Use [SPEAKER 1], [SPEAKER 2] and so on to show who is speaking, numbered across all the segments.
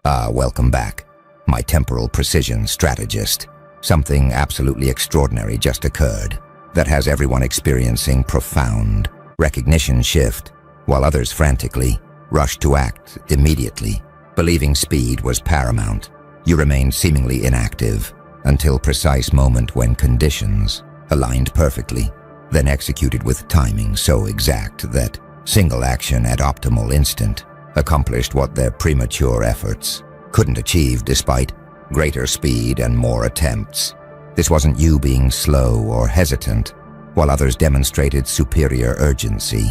[SPEAKER 1] Welcome back, my temporal precision strategist. Something absolutely extraordinary just occurred that has everyone experiencing profound recognition shift, while others frantically rush to act immediately. Believing speed was paramount, you remained seemingly inactive until precise moment when conditions aligned perfectly, then executed with timing so exact that single action at optimal instant accomplished what their premature efforts couldn't achieve despite greater speed and more attempts. This wasn't you being slow or hesitant, while others demonstrated superior urgency.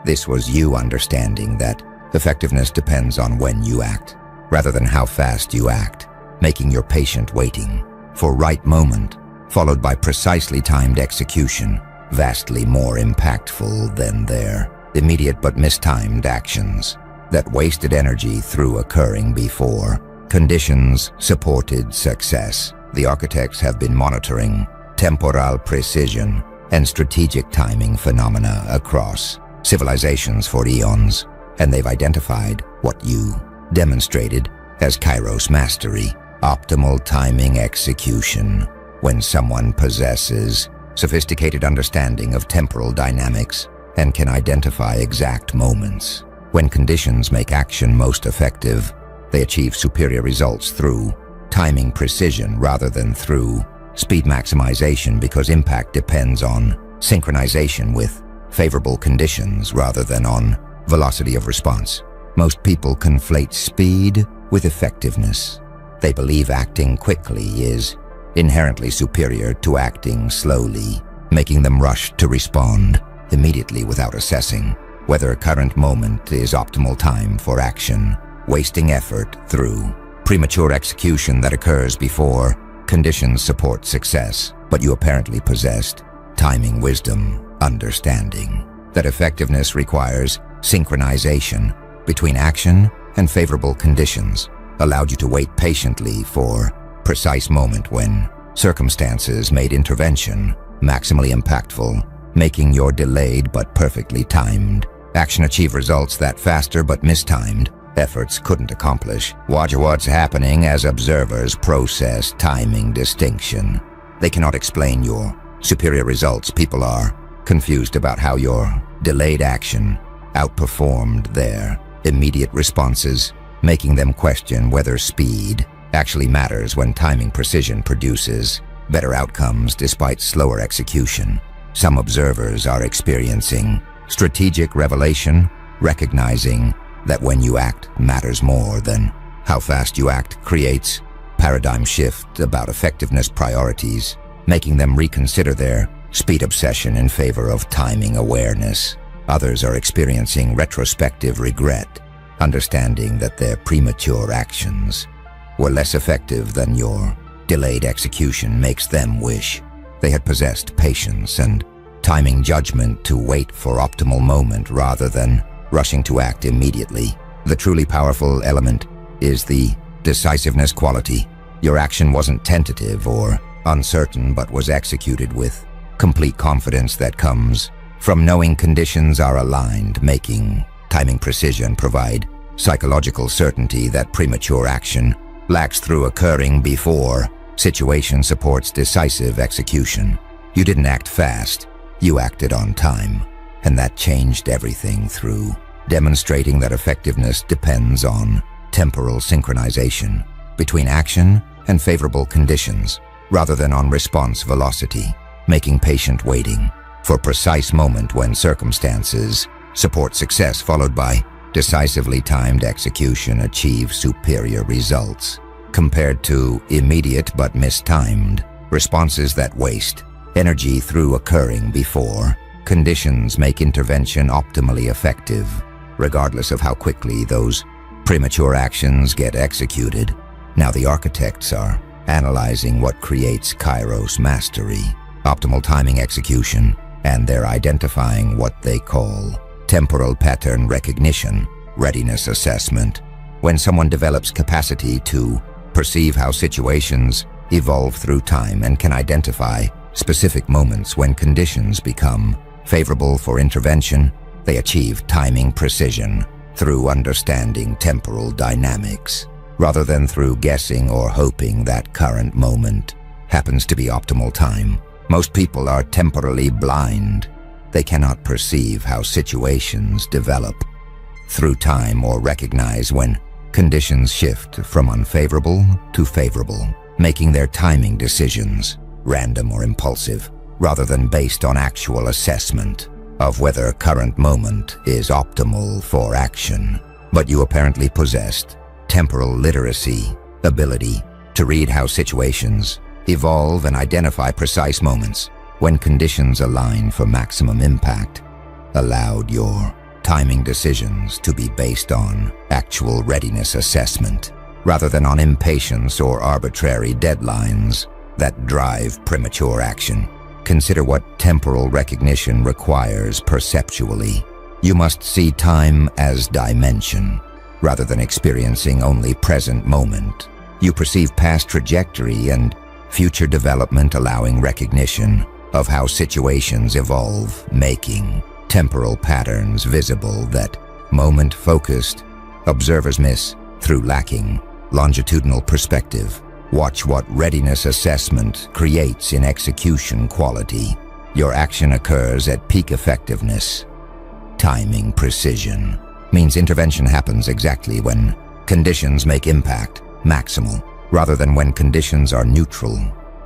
[SPEAKER 1] This was you understanding that effectiveness depends on when you act, rather than how fast you act, making your patient waiting for right moment, followed by precisely timed execution, vastly more impactful than their immediate but mistimed actions that wasted energy through occurring before conditions supported success. The architects have been monitoring temporal precision and strategic timing phenomena across civilizations for eons, and they've identified what you demonstrated as Kairos mastery, optimal timing execution. When someone possesses sophisticated understanding of temporal dynamics and can identify exact moments when conditions make action most effective, they achieve superior results through timing precision rather than through speed maximization, because impact depends on synchronization with favorable conditions rather than on velocity of response. Most people conflate speed with effectiveness. They believe acting quickly is inherently superior to acting slowly, making them rush to respond immediately without assessing whether a current moment is optimal time for action, wasting effort through premature execution that occurs before conditions support success. But you apparently possessed timing wisdom, understanding that effectiveness requires synchronization between action and favorable conditions, allowed you to wait patiently for precise moment when circumstances made intervention maximally impactful, making your delayed but perfectly timed action achieve results that faster but mistimed efforts couldn't accomplish. Watch what's happening as observers process timing distinction. They cannot explain your superior results. People are confused about how your delayed action outperformed their immediate responses, making them question whether speed actually matters when timing precision produces better outcomes despite slower execution. Some observers are experiencing strategic revelation, recognizing that when you act matters more than how fast you act creates paradigm shift about effectiveness priorities, making them reconsider their speed obsession in favor of timing awareness. Others are experiencing retrospective regret, understanding that their premature actions were less effective than your delayed execution makes them wish they had possessed patience and timing judgment to wait for optimal moment rather than rushing to act immediately. The truly powerful element is the decisiveness quality. Your action wasn't tentative or uncertain, but was executed with complete confidence that comes from knowing conditions are aligned, making timing precision provide psychological certainty that premature action lacks through occurring before situation supports decisive execution. You didn't act fast, you acted on time, and that changed everything through demonstrating that effectiveness depends on temporal synchronization between action and favorable conditions, rather than on response velocity, making patient waiting for precise moment when circumstances support success, followed by decisively timed execution, achieve superior results compared to immediate but mistimed responses that waste energy through occurring before conditions make intervention optimally effective, regardless of how quickly those premature actions get executed. Now the architects are analyzing what creates Kairos mastery, optimal timing execution, and they're identifying what they call temporal pattern recognition, readiness assessment. When someone develops capacity to perceive how situations evolve through time and can identify specific moments when conditions become favorable for intervention, they achieve timing precision through understanding temporal dynamics. rather than through guessing or hoping that current moment happens to be optimal time. Most people are temporally blind. They cannot perceive how situations develop through time or recognize when conditions shift from unfavorable to favorable, making their timing decisions random or impulsive, rather than based on actual assessment of whether current moment is optimal for action. But you apparently possessed temporal literacy, ability to read how situations evolve and identify precise moments when conditions align for maximum impact, allowed your timing decisions to be based on actual readiness assessment, rather than on impatience or arbitrary deadlines that drive premature action. Consider what temporal recognition requires perceptually. You must see time as dimension, rather than experiencing only present moment. You perceive past trajectory and future development, allowing recognition of how situations evolve, making temporal patterns visible that moment-focused observers miss through lacking longitudinal perspective. Watch what readiness assessment creates in execution quality. Your action occurs at peak effectiveness. Timing precision means intervention happens exactly when conditions make impact maximal, rather than when conditions are neutral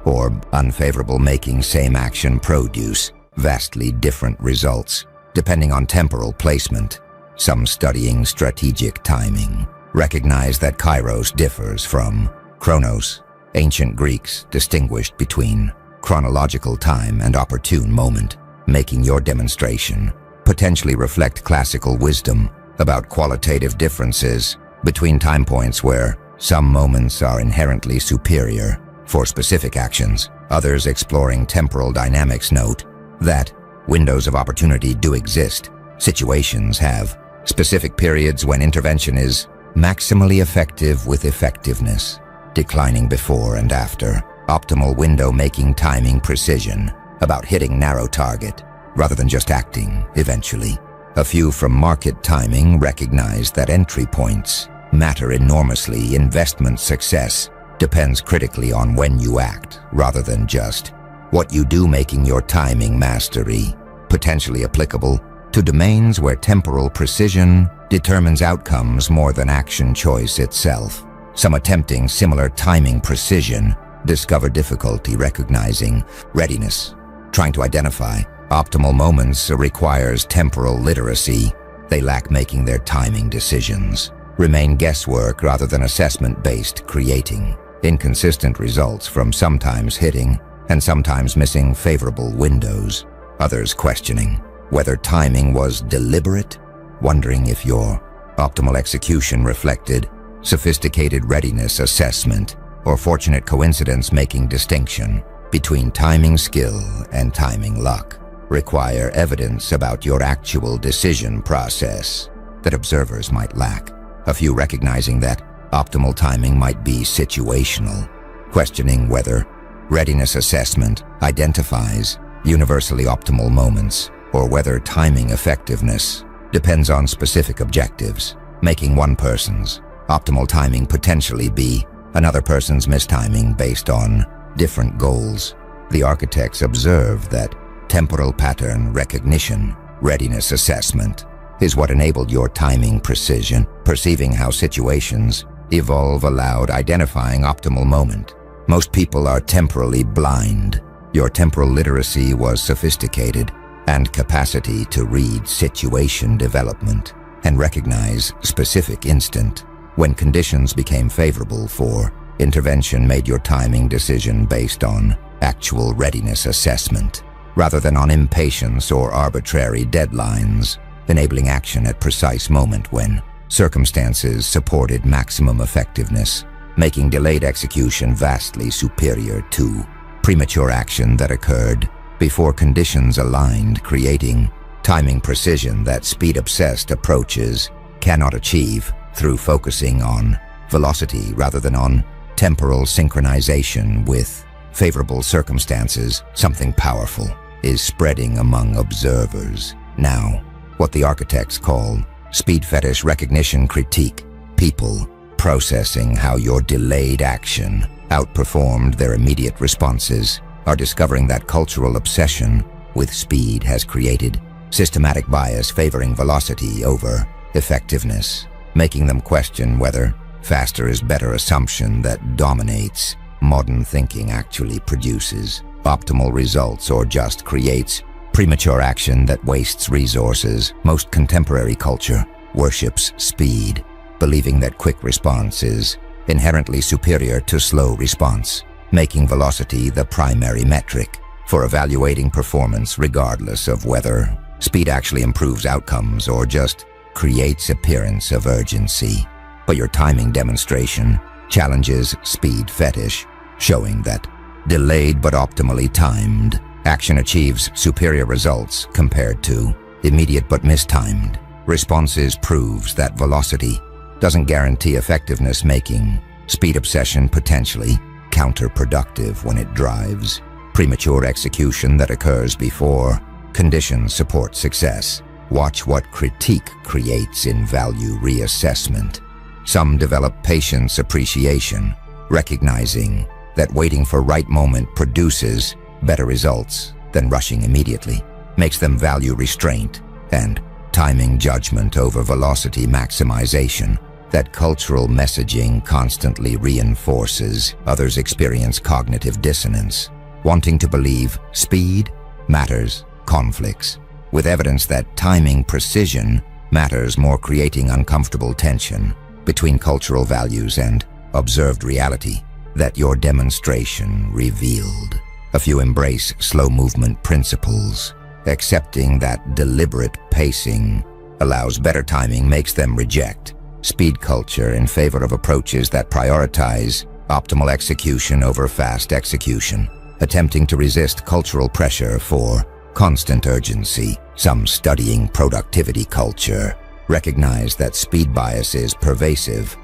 [SPEAKER 1] or unfavorable, making same action produce vastly different results depending on temporal placement. Some studying strategic timing recognize that kairos differs from chronos. Ancient Greeks distinguished between chronological time and opportune moment, making your demonstration potentially reflect classical wisdom about qualitative differences between time points where some moments are inherently superior for specific actions. Others exploring temporal dynamics note that windows of opportunity do exist. Situations have specific periods when intervention is maximally effective, with effectiveness declining before and after. Optimal window making timing precision about hitting narrow target rather than just acting eventually. A few from market timing recognize that entry points matter enormously. Investment success depends critically on when you act rather than just what you do, making your timing mastery potentially applicable to domains where temporal precision determines outcomes more than action choice itself. Some attempting similar timing precision discover difficulty recognizing readiness. Trying to identify optimal moments requires temporal literacy. They lack making their timing decisions, remain guesswork rather than assessment-based, creating inconsistent results from sometimes hitting and sometimes missing favorable windows. Others questioning whether timing was deliberate, wondering if your optimal execution reflected sophisticated readiness assessment or fortunate coincidence. Making distinction between timing skill and timing luck require evidence about your actual decision process that observers might lack. A few recognizing that optimal timing might be situational, questioning whether readiness assessment identifies universally optimal moments or whether timing effectiveness depends on specific objectives, making one person's optimal timing potentially be another person's mistiming based on different goals. The architects observe that temporal pattern recognition, readiness assessment, is what enabled your timing precision. Perceiving how situations evolve allowed identifying optimal moment. Most people are temporally blind. Your temporal literacy was sophisticated, and capacity to read situation development and recognize specific instant when conditions became favorable for intervention made your timing decision based on actual readiness assessment, rather than on impatience or arbitrary deadlines, enabling action at precise moment when circumstances supported maximum effectiveness, making delayed execution vastly superior to premature action that occurred before conditions aligned, creating timing precision that speed-obsessed approaches cannot achieve through focusing on velocity rather than on temporal synchronization with favorable circumstances. Something powerful is spreading among observers now, what the architects call speed fetish recognition critique. People processing how your delayed action outperformed their immediate responses, are discovering that cultural obsession with speed has created systematic bias favoring velocity over effectiveness, making them question whether faster is better assumption that dominates modern thinking actually produces optimal results or just creates premature action that wastes resources. Most contemporary culture worships speed, believing that quick response is inherently superior to slow response, making velocity the primary metric for evaluating performance regardless of whether speed actually improves outcomes or just creates appearance of urgency. But your timing demonstration challenges speed fetish, showing that delayed but optimally timed action achieves superior results compared to immediate but mistimed responses. Proves that velocity doesn't guarantee effectiveness, making speed obsession potentially counterproductive when it drives premature execution that occurs before conditions support success. Watch what critique creates in value reassessment. Some develop patience appreciation, recognizing that waiting for right moment produces better results than rushing immediately, makes them value restraint and timing judgment over velocity maximization. That cultural messaging constantly reinforces. Others experience cognitive dissonance, wanting to believe speed matters conflicts with evidence that timing precision matters more, creating uncomfortable tension between cultural values and observed reality that your demonstration revealed. A few embrace slow movement principles, accepting that deliberate pacing allows better timing, makes them reject speed culture in favor of approaches that prioritize optimal execution over fast execution, attempting to resist cultural pressure for constant urgency. Some studying productivity culture recognize that speed bias is pervasive.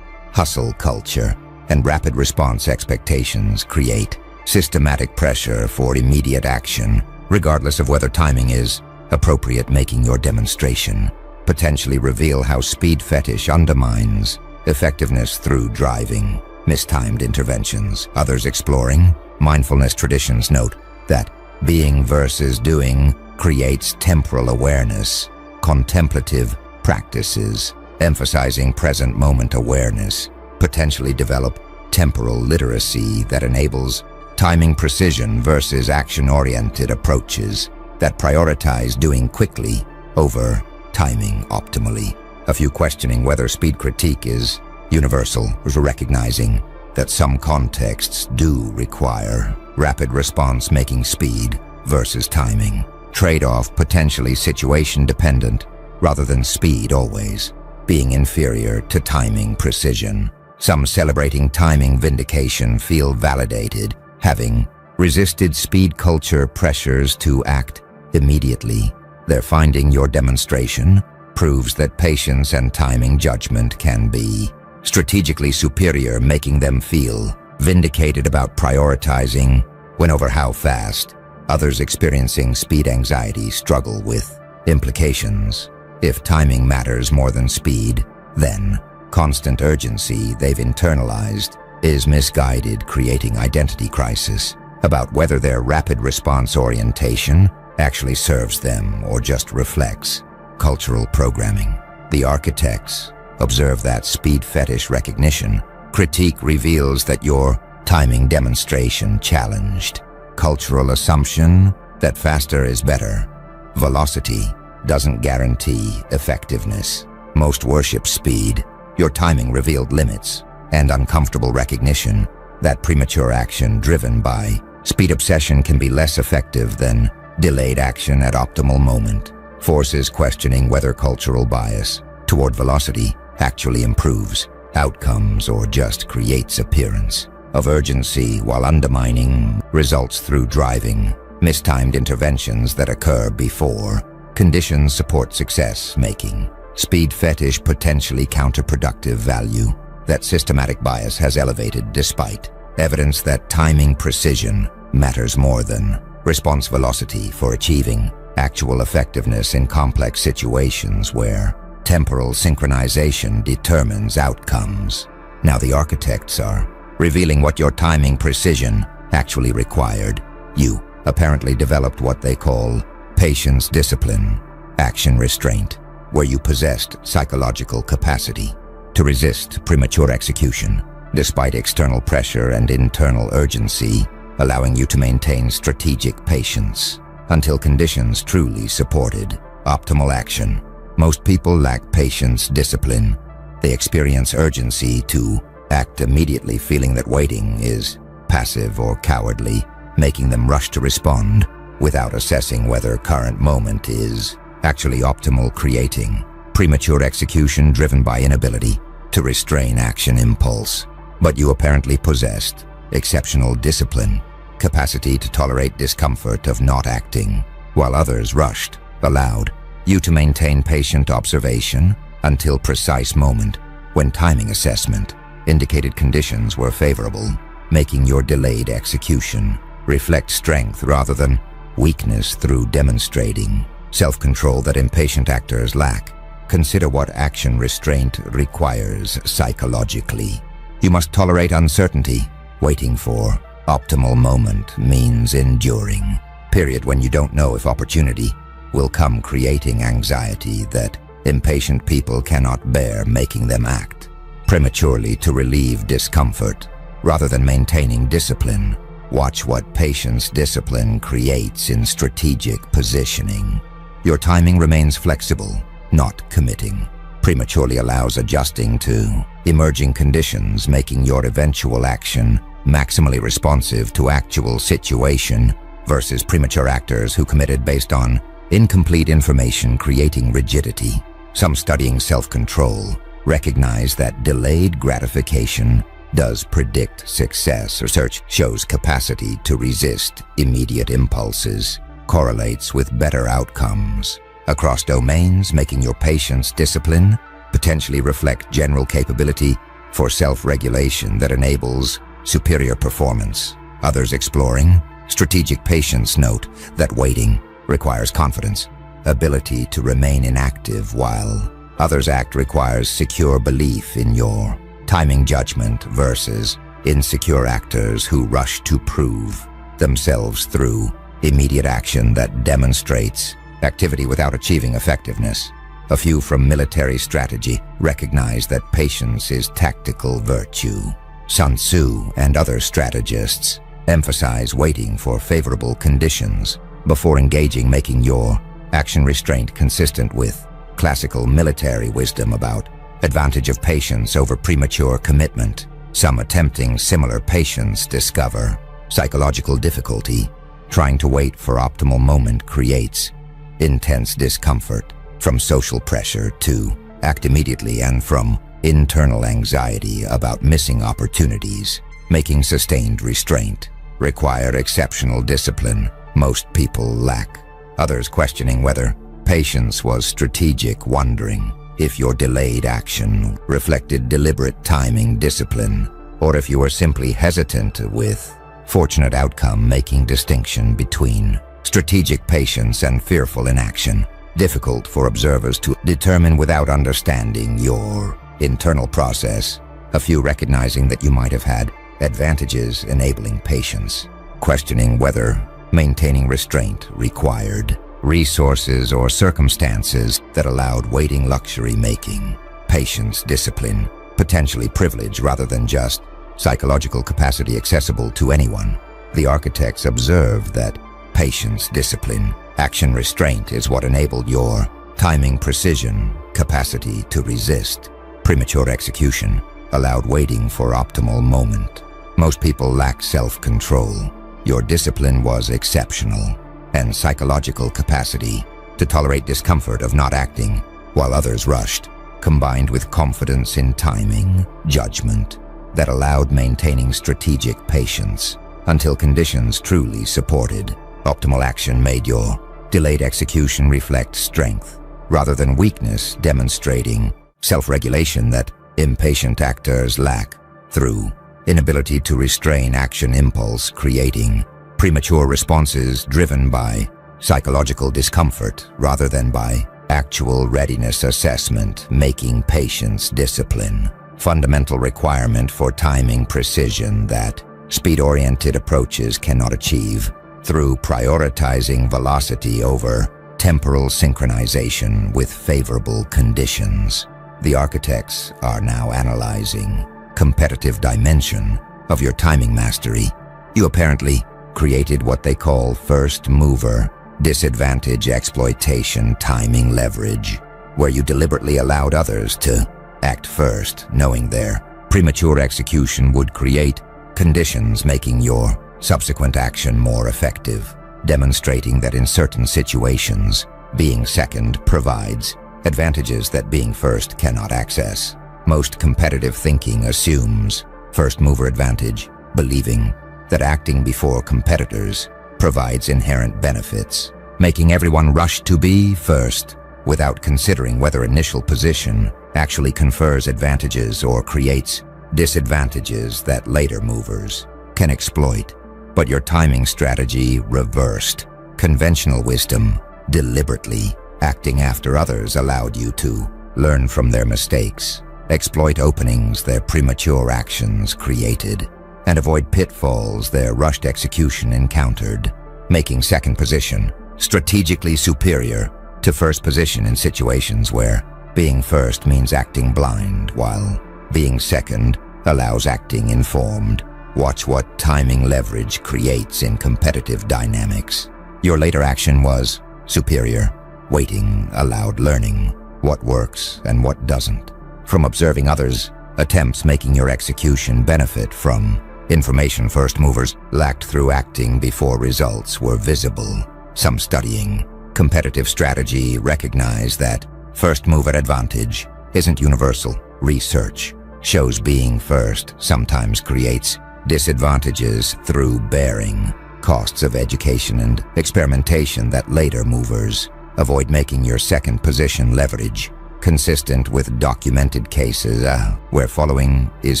[SPEAKER 1] Hustle culture and rapid response expectations create systematic pressure for immediate action, regardless of whether timing is appropriate, making your demonstration potentially reveal how speed fetish undermines effectiveness through driving mistimed interventions. Others exploring mindfulness traditions note that being versus doing creates temporal awareness. Contemplative practices emphasizing present moment awareness potentially develop temporal literacy that enables timing precision versus action-oriented approaches that prioritize doing quickly over timing optimally. A few questioning whether speed critique is universal, recognizing that some contexts do require rapid response, making speed versus timing trade-off potentially situation-dependent rather than speed always being inferior to timing precision. Some celebrating timing vindication feel validated, having resisted speed culture pressures to act immediately. They're finding your demonstration proves that patience and timing judgment can be strategically superior, making them feel vindicated about prioritizing when over how fast. Others experiencing speed anxiety struggle with implications. If timing matters more than speed, then constant urgency they've internalized is misguided, creating identity crisis about whether their rapid response orientation actually serves them or just reflects cultural programming. The architects observe that speed fetish recognition critique reveals that your timing demonstration challenged cultural assumption that faster is better. Velocity doesn't guarantee effectiveness. Most worship speed. Your timing revealed limits and uncomfortable recognition that premature action driven by speed obsession can be less effective than delayed action at optimal moment. Forces questioning whether cultural bias toward velocity actually improves outcomes or just creates appearance of urgency while undermining results through driving mistimed interventions that occur before conditions support success, making speed fetish potentially counterproductive. Value that systematic bias has elevated despite evidence that timing precision matters more than response velocity for achieving actual effectiveness in complex situations where temporal synchronization determines outcomes. Now the architects are revealing what your timing precision actually required. You apparently developed what they call patience discipline, action restraint, where you possessed psychological capacity to resist premature execution, despite external pressure and internal urgency, allowing you to maintain strategic patience until conditions truly supported optimal action. Most people lack patience discipline. They experience urgency to act immediately, feeling that waiting is passive or cowardly, making them rush to respond without assessing whether current moment is actually optimal, creating premature execution driven by inability to restrain action impulse. But you apparently possessed exceptional discipline, capacity to tolerate discomfort of not acting, while others rushed, allowed you to maintain patient observation until precise moment when timing assessment indicated conditions were favorable, making your delayed execution reflect strength rather than weakness through demonstrating self-control that impatient actors lack. Consider what action restraint requires psychologically. You must tolerate uncertainty. Waiting for optimal moment means enduring period when you don't know if opportunity will come, creating anxiety that impatient people cannot bear, making them act prematurely to relieve discomfort rather than maintaining discipline. Watch what patience discipline creates in strategic positioning. Your timing remains flexible, not committing. Prematurely allows adjusting to emerging conditions, making your eventual action maximally responsive to actual situation versus premature actors who committed based on incomplete information, creating rigidity. Some studying self-control recognize that delayed gratification does predict success. Research shows capacity to resist immediate impulses correlates with better outcomes across domains, making your patience discipline potentially reflect general capability for self-regulation that enables superior performance. Others exploring strategic patience note that waiting requires confidence, ability to remain inactive while others act requires secure belief in your timing judgment versus insecure actors who rush to prove themselves through immediate action that demonstrates activity without achieving effectiveness. A few from military strategy recognize that patience is tactical virtue. Sun Tzu and other strategists emphasize waiting for favorable conditions before engaging, making your action restraint consistent with classical military wisdom about advantage of patience over premature commitment. Some attempting similar patience discover psychological difficulty. Trying to wait for optimal moment creates intense discomfort, from social pressure to act immediately and from internal anxiety about missing opportunities, making sustained restraint require exceptional discipline most people lack. Others questioning whether patience was strategic, wondering if your delayed action reflected deliberate timing discipline, or if you were simply hesitant with fortunate outcome, making distinction between strategic patience and fearful inaction difficult for observers to determine without understanding your internal process. A few recognizing that you might have had advantages enabling patience, questioning whether maintaining restraint required resources or circumstances that allowed waiting luxury, making patience discipline potentially privilege rather than just psychological capacity accessible to anyone. The architects observed that patience discipline, action restraint is what enabled your timing precision, capacity to resist premature execution, allowed waiting for optimal moment. Most people lack self-control. Your discipline was exceptional, and psychological capacity to tolerate discomfort of not acting while others rushed, combined with confidence in timing, judgment, that allowed maintaining strategic patience until conditions truly supported optimal action, made your delayed execution reflect strength rather than weakness, demonstrating self-regulation that impatient actors lack through inability to restrain action impulse, creating premature responses driven by psychological discomfort rather than by actual readiness assessment, making patience discipline fundamental requirement for timing precision that speed-oriented approaches cannot achieve through prioritizing velocity over temporal synchronization with favorable conditions. The architects are now analyzing competitive dimension of your timing mastery. You apparently created what they call first mover disadvantage exploitation timing leverage, where you deliberately allowed others to act first, knowing their premature execution would create conditions making your subsequent action more effective, demonstrating that in certain situations, being second provides advantages that being first cannot access. Most competitive thinking assumes first mover advantage, believing that acting before competitors provides inherent benefits, making everyone rush to be first without considering whether initial position actually confers advantages or creates disadvantages that later movers can exploit. But your timing strategy reversed conventional wisdom. Deliberately acting after others allowed you to learn from their mistakes, exploit openings their premature actions created, and avoid pitfalls their rushed execution encountered, making second position strategically superior to first position in situations where being first means acting blind, while being second allows acting informed. Watch what timing leverage creates in competitive dynamics. Your later action was superior. Waiting allowed learning what works and what doesn't from observing others' attempts, making your execution benefit from information first movers lacked through acting before results were visible. Some studying competitive strategy recognize that first mover advantage isn't universal. Research shows being first sometimes creates disadvantages through bearing costs of education and experimentation that later movers avoid, making your second position leverage consistent with documented cases where following is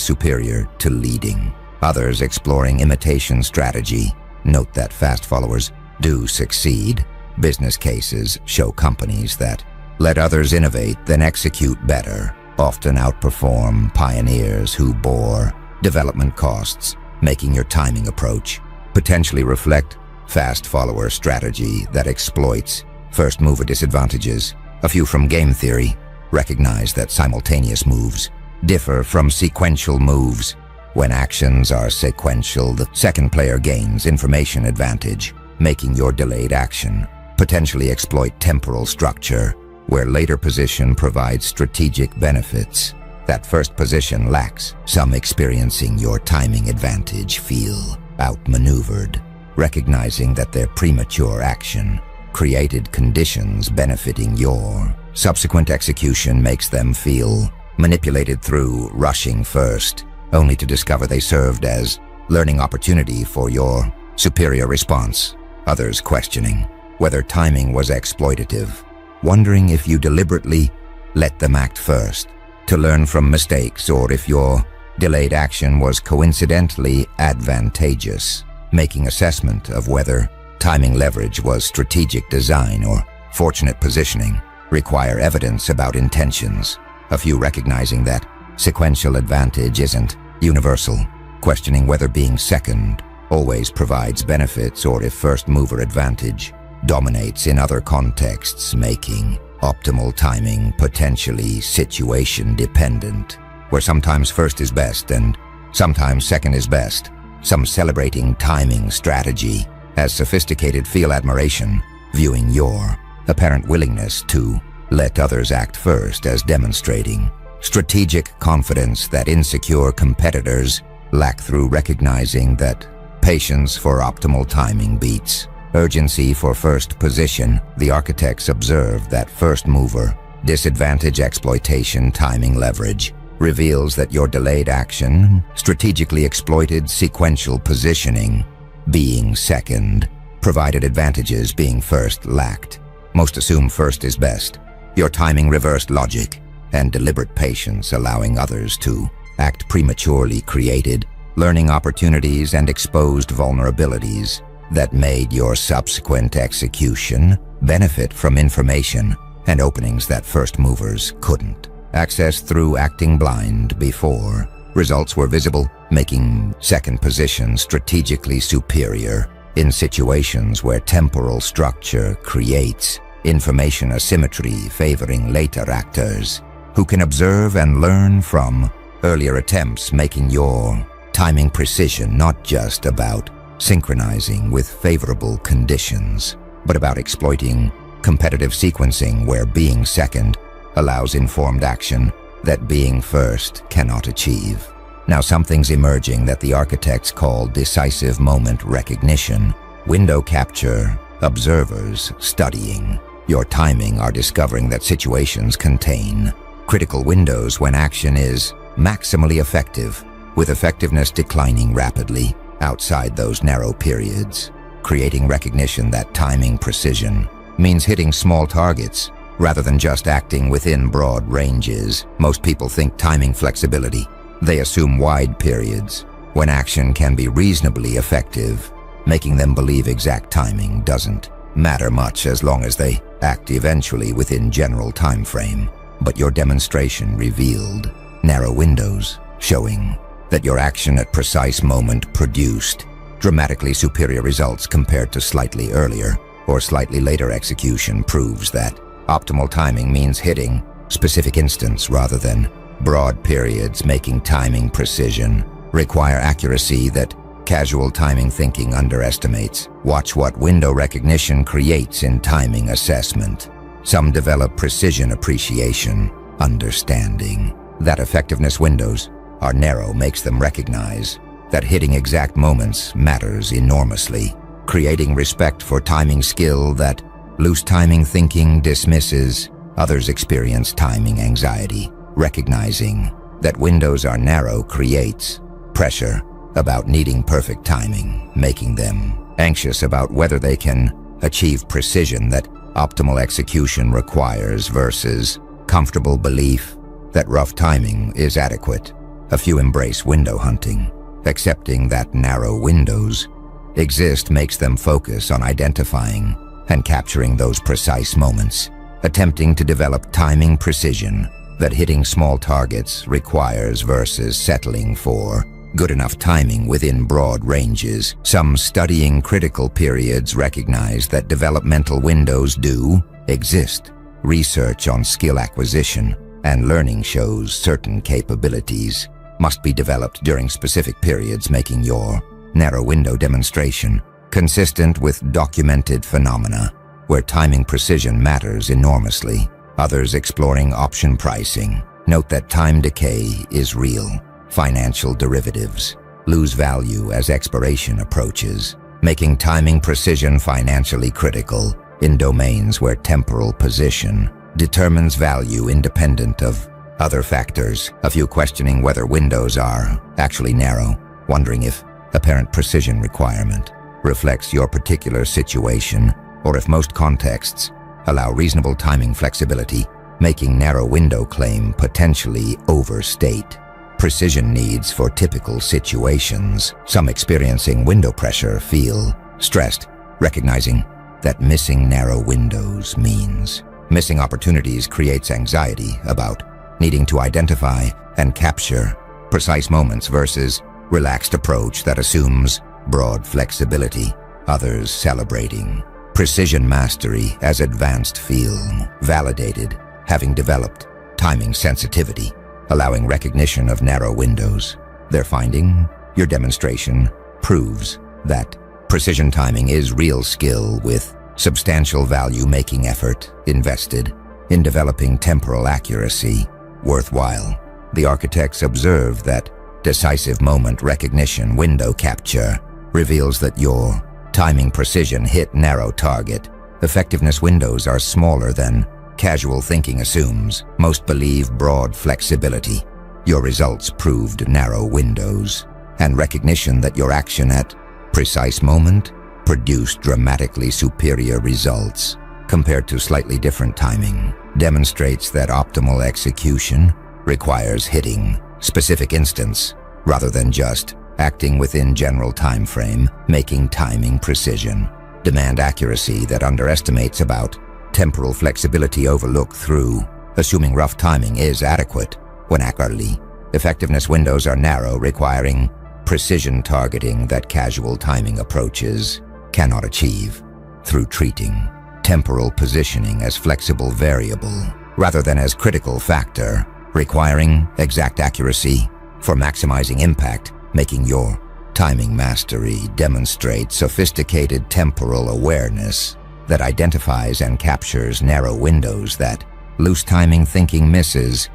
[SPEAKER 1] superior to leading. Others exploring imitation strategy note that fast followers do succeed. Business cases show companies that let others innovate then execute better often outperform pioneers who bore development costs, making your timing approach potentially reflect fast follower strategy that exploits first mover disadvantages. A few from game theory recognize that simultaneous moves differ from sequential moves. When actions are sequential, the second player gains information advantage, making your delayed action potentially exploit temporal structure, where later position provides strategic benefits that first position lacks. Some experiencing your timing advantage feel outmaneuvered, recognizing that their premature action created conditions benefiting your subsequent execution makes them feel manipulated through rushing first, only to discover they served as learning opportunity for your superior response. Others questioning whether timing was exploitative, wondering if you deliberately let them act first to learn from mistakes or if your delayed action was coincidentally advantageous, making assessment of whether timing leverage was strategic design or fortunate positioning require evidence about intentions. A few recognizing that sequential advantage isn't universal, questioning whether being second always provides benefits or if first mover advantage dominates in other contexts, making optimal timing potentially situation dependent, where sometimes first is best and sometimes second is best. Some celebrating timing strategy as sophisticated feel admiration, viewing your apparent willingness to let others act first as demonstrating strategic confidence that insecure competitors lack through recognizing that patience for optimal timing beats urgency for first position. The architects observe that first mover disadvantage exploitation timing leverage reveals that your delayed action strategically exploited sequential positioning. Being second provided advantages being first lacked. Most assume first is best. Your timing reversed logic and deliberate patience, allowing others to act prematurely created learning opportunities and exposed vulnerabilities that made your subsequent execution benefit from information and openings that first movers couldn't. accessed through acting blind before. Results were visible, making second position strategically superior in situations where temporal structure creates information asymmetry favoring later actors who can observe and learn from earlier attempts, making your timing precision not just about synchronizing with favorable conditions, but about exploiting competitive sequencing where being second allows informed action that being first cannot achieve. Now something's emerging that the architects call decisive moment recognition. Window capture observers studying your timing are discovering that situations contain critical windows when action is maximally effective, with effectiveness declining rapidly outside those narrow periods, creating recognition that timing precision means hitting small targets rather than just acting within broad ranges. Most people think timing flexibility. They assume wide periods when action can be reasonably effective, making them believe exact timing doesn't matter much as long as they act eventually within general time frame. But your demonstration revealed narrow windows, showing that your action at precise moment produced dramatically superior results compared to slightly earlier or slightly later execution. Proves that optimal timing means hitting specific instants rather than broad periods, making timing precision require accuracy that casual timing thinking underestimates. Watch what window recognition creates in timing assessment. Some develop precision appreciation, understanding that effectiveness windows are narrow makes them recognize that hitting exact moments matters enormously, creating respect for timing skill that loose timing thinking dismisses. Others experience timing anxiety. Recognizing that windows are narrow creates pressure about needing perfect timing, making them anxious about whether they can achieve precision that optimal execution requires versus comfortable belief that rough timing is adequate. A few embrace window hunting. Accepting that narrow windows exist makes them focus on identifying and capturing those precise moments, attempting to develop timing precision that hitting small targets requires versus settling for good enough timing within broad ranges. Some studying critical periods recognize that developmental windows do exist. Research on skill acquisition and learning shows certain capabilities must be developed during specific periods, making your narrow window demonstration consistent with documented phenomena where timing precision matters enormously. Others exploring option pricing note that time decay is real. Financial derivatives lose value as expiration approaches, making timing precision financially critical in domains where temporal position determines value independent of other factors. A few questioning whether windows are actually narrow, wondering if apparent precision requirement reflects your particular situation or if most contexts allow reasonable timing flexibility, making narrow window claim potentially overstate precision needs for typical situations. Some experiencing window pressure feel stressed, recognizing that missing narrow windows means missing opportunities creates anxiety about needing to identify and capture precise moments versus relaxed approach that assumes broad flexibility. Others celebrating precision mastery as advanced film, validated, having developed timing sensitivity, allowing recognition of narrow windows. Their finding, your demonstration, proves that precision timing is real skill with substantial value-making effort invested in developing temporal accuracy worthwhile. The architects observe that decisive moment recognition window capture reveals that your timing precision hit narrow target. Effectiveness windows are smaller than casual thinking assumes. Most believe broad flexibility. Your results proved narrow windows, and recognition that your action at precise moment produced dramatically superior results compared to slightly different timing demonstrates that optimal execution requires hitting specific instants rather than just acting within general time frame, making timing precision demand accuracy that underestimates about temporal flexibility overlooked through assuming rough timing is adequate, when actually, effectiveness windows are narrow, requiring precision targeting that casual timing approaches cannot achieve through treating temporal positioning as flexible variable rather than as critical factor, requiring exact accuracy for maximizing impact, making your timing mastery demonstrate sophisticated temporal awareness that identifies and captures narrow windows that loose timing thinking misses,